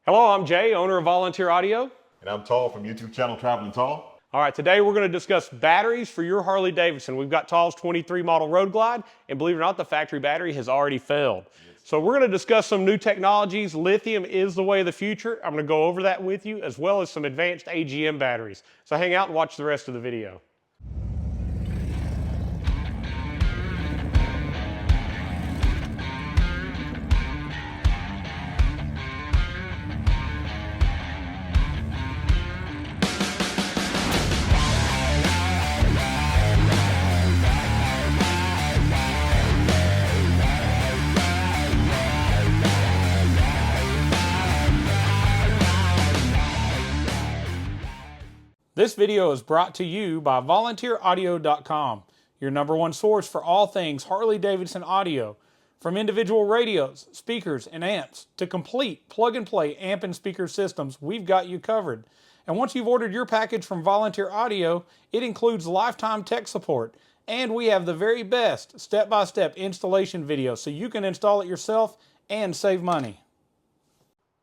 Hello, I'm Jay, owner of Volunteer Audio. And I'm Tall from YouTube channel Traveling Tall. All right, today we're going to discuss batteries for your Harley Davidson. We've got Tall's 23 model Road Glide, and believe it or not, the factory battery has already failed. So we're going to discuss some new technologies. Lithium is the way of the future. I'm going to go over that with you, as well as some advanced AGM batteries. So hang out and watch the rest of the video. This video is brought to you by VolunteerAudio.com, your #1 source for all things Harley Davidson audio. From individual radios, speakers, and amps to complete plug-and-play amp and speaker systems, we've got you covered. And once you've ordered your package from Volunteer Audio, it includes lifetime tech support. And we have the very best step-by-step installation video so you can install it yourself and save money.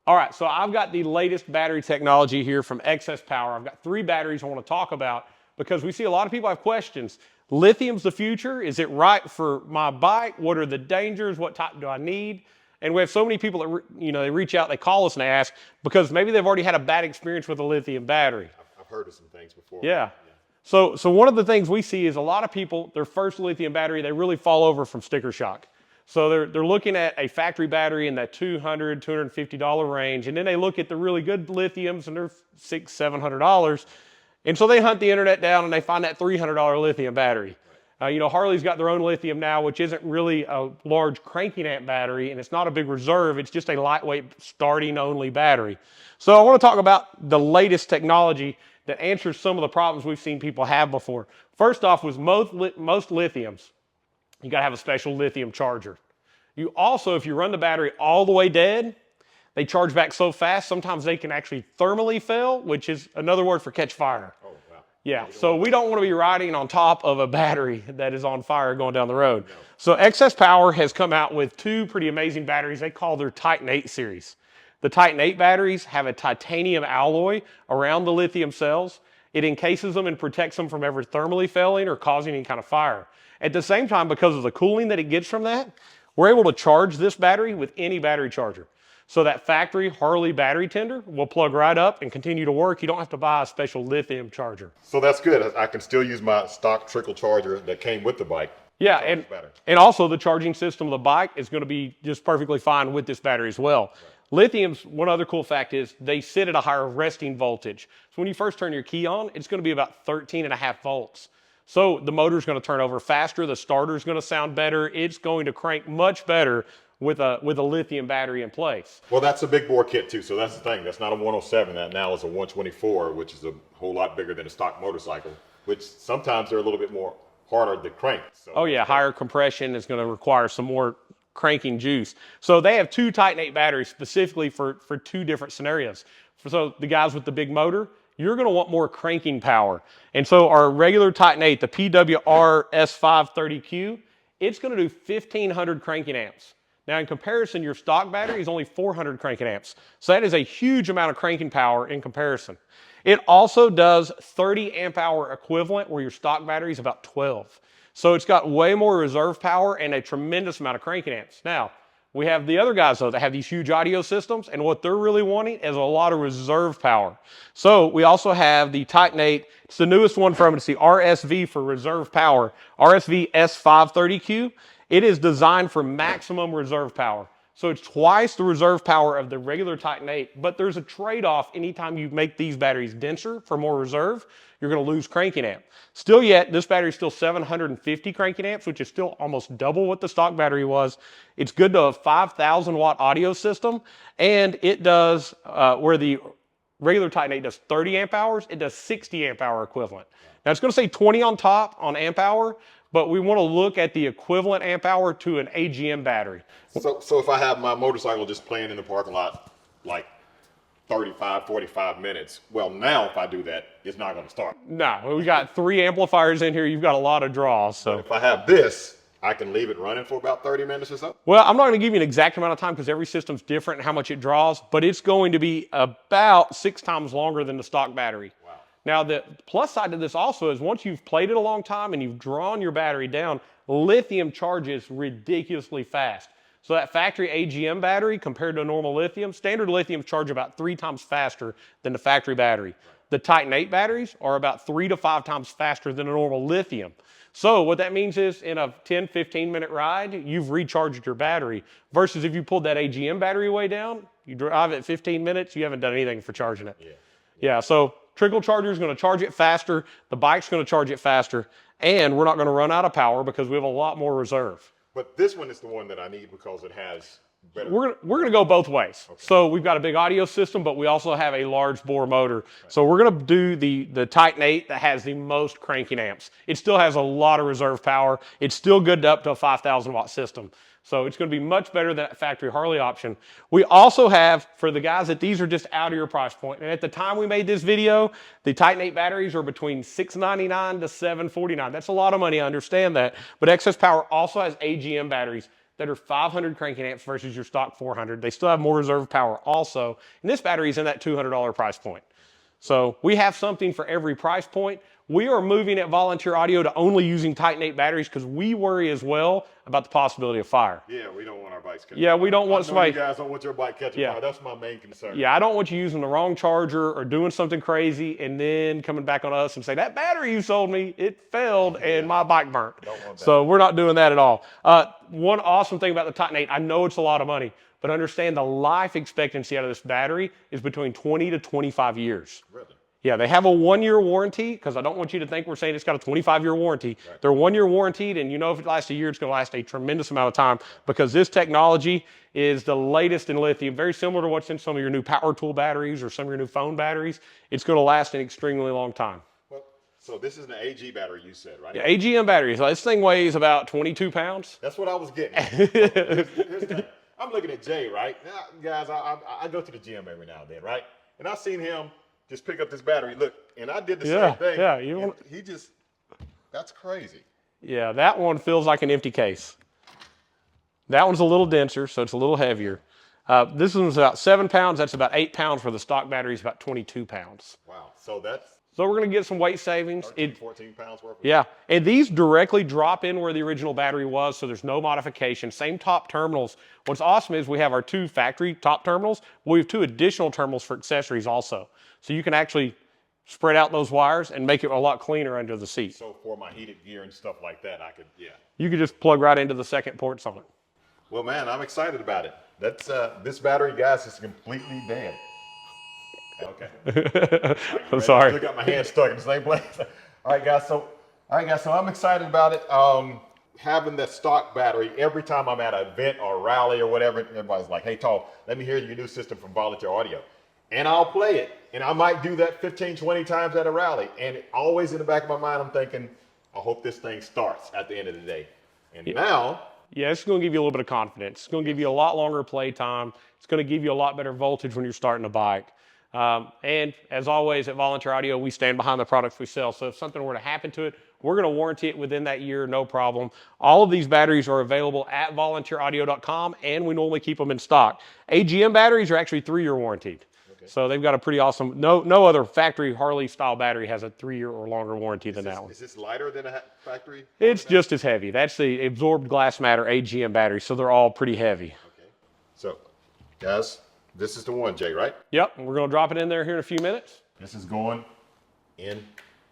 All right, so I've got the latest battery technology here from Excess Power. I've got 3 batteries I want to talk about because we see a lot of people have questions. Lithium's the future. Is it right for my bike? What are the dangers? What type do I need? And we have so many people that they reach out, they call us and they ask because maybe they've already had a bad experience with a lithium battery. I've heard of some things before. Yeah. So one of the things we see is a lot of people, their first lithium battery, they really fall over from sticker shock. So they're looking at a factory battery in that $200, $250 range, and then they look at the really good lithiums and they're $600, $700. And so they hunt the internet down and they find that $300 lithium battery. Harley's got their own lithium now, which isn't really a large cranking amp battery, and it's not a big reserve, it's just a lightweight starting only battery. So I want to talk about the latest technology that answers some of the problems we've seen people have before. First off, with most lithiums, you got to have a special lithium charger. You also, if you run the battery all the way dead, they charge back so fast, sometimes they can actually thermally fail, which is another word for catch fire. Oh, wow. Yeah, so we don't want to be riding on top of a battery that is on fire going down the road. No. So Excess Power has come out with 2 pretty amazing batteries. They call their Titan8 series. The Titan8 batteries have a titanium alloy around the lithium cells. It encases them and protects them from ever thermally failing or causing any kind of fire. At the same time, because of the cooling that it gets from that, we're able to charge this battery with any battery charger. So that factory Harley battery tender will plug right up and continue to work. You don't have to buy a special lithium charger. So that's good. I can still use my stock trickle charger that came with the bike. Yeah, and also the charging system of the bike is going to be just perfectly fine with this battery as well. Right. Lithium's, one other cool fact is they sit at a higher resting voltage. So when you first turn your key on, it's going to be about 13.5 volts. So the motor's going to turn over faster, the starter's going to sound better, it's going to crank much better with a lithium battery in place. Well, that's a big bore kit too, so that's the thing. That's not a 107, that now is a 124, which is a whole lot bigger than a stock motorcycle, which sometimes they're a little bit more harder to crank. So, oh yeah, higher compression is going to require some more cranking juice. So they have 2 Titan8 batteries specifically for 2 different scenarios. So the guys with the big motor, you're going to want more cranking power. And so our regular Titan8, the PWR S530Q, it's going to do 1,500 cranking amps. Now in comparison, your stock battery is only 400 cranking amps. So that is a huge amount of cranking power in comparison. It also does 30 amp hour equivalent where your stock battery is about 12. So it's got way more reserve power and a tremendous amount of cranking amps. Now, we have the other guys though that have these huge audio systems, and what they're really wanting is a lot of reserve power. So we also have the Titan8, it's the newest one from it, it's the RSV for reserve power, RSV S530Q. It is designed for maximum reserve power. So it's twice the reserve power of the regular Titan8, but there's a trade-off anytime you make these batteries denser for more reserve, you're going to lose cranking amp. Still yet, this battery is still 750 cranking amps, which is still almost double what the stock battery was. It's good to a 5,000 watt audio system, and it does, where the regular Titan8 does 30 amp hours, it does 60 amp hour equivalent. Now it's going to say 20 on top on amp hour, but we want to look at the equivalent amp hour to an AGM battery. So if I have my motorcycle just playing in the parking lot, like 35, 45 minutes. Well, now if I do that, it's not going to start. No, we got 3 amplifiers in here. You've got a lot of draws. So if I have this, I can leave it running for about 30 minutes or so? Well, I'm not going to give you an exact amount of time because every system's different and how much it draws, but it's going to be about 6 times longer than the stock battery. Wow. Now, the plus side to this also is once you've played it a long time and you've drawn your battery down, lithium charges ridiculously fast. So that factory AGM battery compared to a normal lithium, standard lithiums charge about 3 times faster than the factory battery. The Titan8 batteries are about 3 to 5 times faster than a normal lithium. So what that means is in a 10, 15 minute ride, you've recharged your battery versus if you pulled that AGM battery way down, you drive it 15 minutes, you haven't done anything for charging it. Yeah, so trickle charger is going to charge it faster, the bike's going to charge it faster, and we're not going to run out of power because we have a lot more reserve. But this one is the one that I need because it has better. We're going to go both ways. Okay. So we've got a big audio system, but we also have a large bore motor. Right. So we're going to do the Titan8 that has the most cranking amps. It still has a lot of reserve power. It's still good up to a 5,000 watt system. So it's going to be much better than that factory Harley option. We also have, for the guys that these are just out of your price point, and at the time we made this video, the Titan8 batteries are between $699 to $749. That's a lot of money, I understand that. But Excess Power also has AGM batteries that are 500 cranking amps versus your stock 400. They still have more reserve power also. And this battery is in that $200 price point. So we have something for every price point. We are moving at Volunteer Audio to only using Titan8 batteries because we worry as well about the possibility of fire. Yeah, we don't want our bikes catching fire. Yeah, we don't want somebody. You guys don't want your bike catching fire. That's my main concern. Yeah, I don't want you using the wrong charger or doing something crazy and then coming back on us and say, that battery you sold me, it failed and my bike burnt. Don't want that. So we're not doing that at all. One awesome thing about the Titan8, I know it's a lot of money, but understand the life expectancy out of this battery is between 20 to 25 years. Really? Yeah, they have a 1-year warranty because I don't want you to think we're saying it's got a 25-year warranty. Right. They're 1-year warranted, and you know if it lasts a year, it's going to last a tremendous amount of time because this technology is the latest in lithium, very similar to what's in some of your new power tool batteries or some of your new phone batteries. It's going to last an extremely long time. Well, so this is an AG battery you said, right? Yeah, AGM batteries. So this thing weighs about 22 pounds. That's what I was getting. Here's the thing. I'm looking at Jay, right? Now, guys, I go to the gym every now and then, right? And I've seen him just pick up this battery, look, and I did the same thing. Yeah, he just, that's crazy. Yeah, that one feels like an empty case. That one's a little denser, so it's a little heavier. This one's about 7 pounds. That's about 8 pounds for the stock battery is about 22 pounds. Wow, so that's... So we're going to get some weight savings. 14 pounds worth of Yeah, and these directly drop in where the original battery was, so there's no modification. Same top terminals. What's awesome is we have our 2 factory top terminals. We have 2 additional terminals for accessories also. So you can actually spread out those wires and make it a lot cleaner under the seat. So for my heated gear and stuff like that, I could, You could just plug right into the second ports on it. Well, man, I'm excited about it. That's this battery, guys, is completely dead. Okay. I'm sorry. I got my hand stuck in the same place. All right, guys. So I'm excited about it. Having that stock battery every time I'm at an event or rally or whatever, everybody's like, "Hey, Tall, let me hear your new system from Volunteer Audio," and I'll play it. And I might do that 15, 20 times at a rally. And always in the back of my mind, I'm thinking, I hope this thing starts at the end of the day. And now. Yeah, it's going to give you a little bit of confidence. It's going to give you a lot longer play time. It's going to give you a lot better voltage when you're starting a bike. And as always at Volunteer Audio, we stand behind the products we sell. So if something were to happen to it, we're going to warranty it within that year, no problem. All of these batteries are available at volunteeraudio.com, and we normally keep them in stock. AGM batteries are actually 3-year warranted. So they've got a pretty awesome, no other factory Harley style battery has a 3-year or longer warranty than that one. Is this lighter than a factory? It's just as heavy. That's the absorbed glass matter AGM battery, so they're all pretty heavy. Okay. So, guys, this is the one, Jay, right? Yep, we're going to drop it in there here in a few minutes. This is going in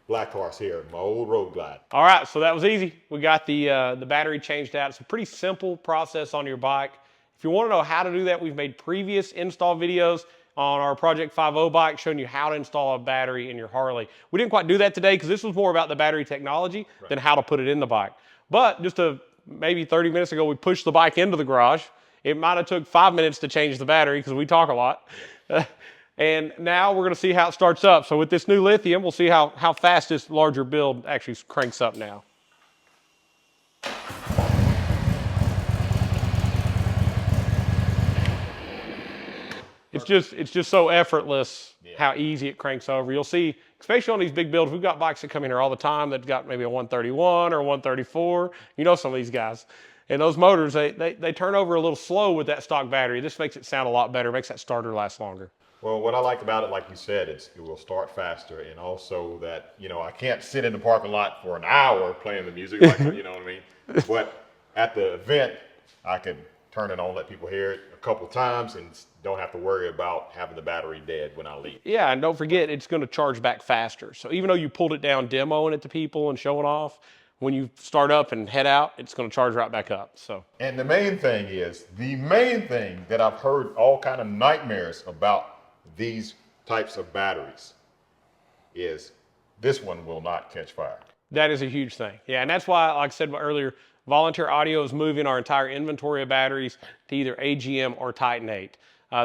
Black Horse here, my old Road Glide. All right, so that was easy. We got the battery changed out. It's a pretty simple process on your bike. If you want to know how to do that, we've made previous install videos on our Project 50 bike showing you how to install a battery in your Harley. We didn't quite do that today because this was more about the battery technology than how to put it in the bike. But just maybe 30 minutes ago, we pushed the bike into the garage. It might have took 5 minutes to change the battery because we talk a lot. And now we're going to see how it starts up. So with this new lithium, we'll see how fast this larger build actually cranks up now. It's just so effortless how easy it cranks over. You'll see, especially on these big builds, we've got bikes that come in here all the time that got maybe a 131 or 134. You know some of these guys. And those motors, they turn over a little slow with that stock battery. This makes it sound a lot better, makes that starter last longer. Well, what I like about it, like you said, it will start faster, and also that, you know, I can't sit in the parking lot for an hour playing the music, like, you know what I mean? But at the event, I can turn it on, let people hear it a couple times, and don't have to worry about having the battery dead when I leave. Yeah, and don't forget, it's going to charge back faster. So even though you pulled it down demoing it to people and showing off, when you start up and head out, it's going to charge right back up. So. And the main thing that I've heard all kind of nightmares about these types of batteries is this one will not catch fire. That is a huge thing. Yeah, and that's why, like I said earlier, Volunteer Audio is moving our entire inventory of batteries to either AGM or Titan8.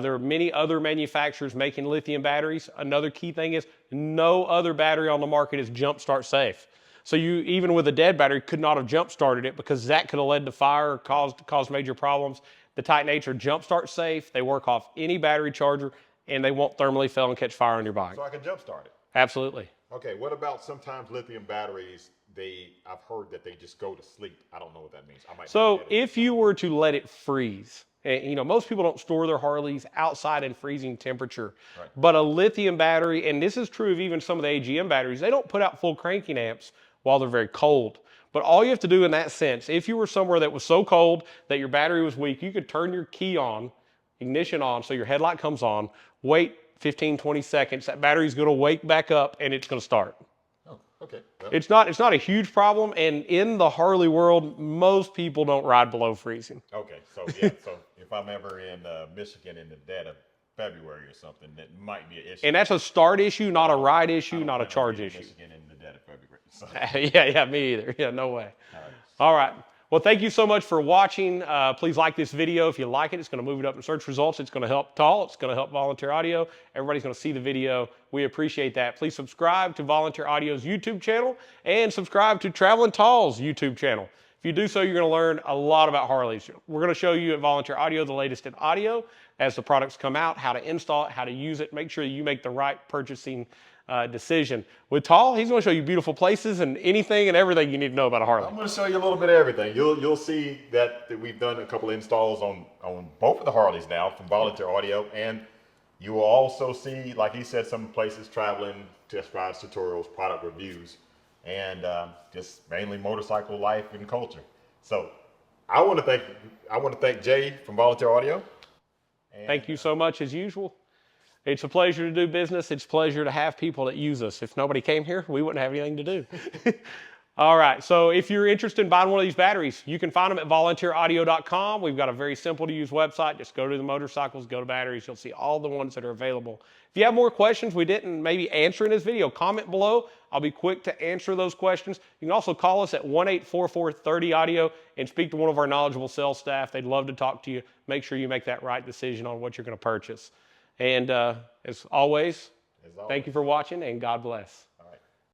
There are many other manufacturers making lithium batteries. Another key thing is no other battery on the market is jump start safe. So you, even with a dead battery, could not have jump started it because that could have led to fire or caused major problems. The Titan8s are jump start safe. They work off any battery charger, and they won't thermally fail and catch fire on your bike. So I can jump start it? Absolutely. Okay, what about sometimes lithium batteries, I've heard that they just go to sleep. I don't know what that means. So if you were to let it freeze, and, you know, most people don't store their Harleys outside in freezing temperature, right. But a lithium battery, and this is true of even some of the AGM batteries, they don't put out full cranking amps while they're very cold. But all you have to do in that sense, if you were somewhere that was so cold that your battery was weak, you could turn your key on, ignition on, so your headlight comes on, wait 15, 20 seconds, that battery's gonna wake back up and it's gonna start. Oh, okay. Well, it's not a huge problem, and in the Harley world, most people don't ride below freezing. Okay, so yeah, so if I'm ever in Michigan in the dead of February or something, that might be an issue. And that's a start issue, not a ride issue, not a charge issue. Michigan in the dead of February. So. Yeah, me either. Yeah, no way. All right. Well, thank you so much for watching. Please like this video. If you like it, it's going to move it up in search results. It's going to help Tall. It's going to help Volunteer Audio. Everybody's going to see the video. We appreciate that. Please subscribe to Volunteer Audio's YouTube channel and subscribe to Traveling Tall's YouTube channel. If you do so, you're going to learn a lot about Harleys. We're going to show you at Volunteer Audio the latest in audio as the products come out, how to install it, how to use it. Make sure you make the right purchasing decision. With Tall, he's going to show you beautiful places and anything and everything you need to know about a Harley. I'm going to show you a little bit of everything. You'll see that we've done a couple of installs on both of the Harleys now from Volunteer Audio, and you will also see, like he said, some places traveling, test rides, tutorials, product reviews, and just mainly motorcycle life and culture. So I want to thank Jay from Volunteer Audio. And thank you so much as usual. It's a pleasure to do business. It's a pleasure to have people that use us. If nobody came here, we wouldn't have anything to do. All right, so if you're interested in buying one of these batteries, you can find them at volunteeraudio.com. We've got a very simple to use website. Just go to the motorcycles, go to batteries. You'll see all the ones that are available. If you have more questions we didn't maybe answer in this video, comment below. I'll be quick to answer those questions. You can also call us at 1-844-30-AUDIO and speak to one of our knowledgeable sales staff. They'd love to talk to you. Make sure you make that right decision on what you're going to purchase. And as always, thank you for watching, and God bless.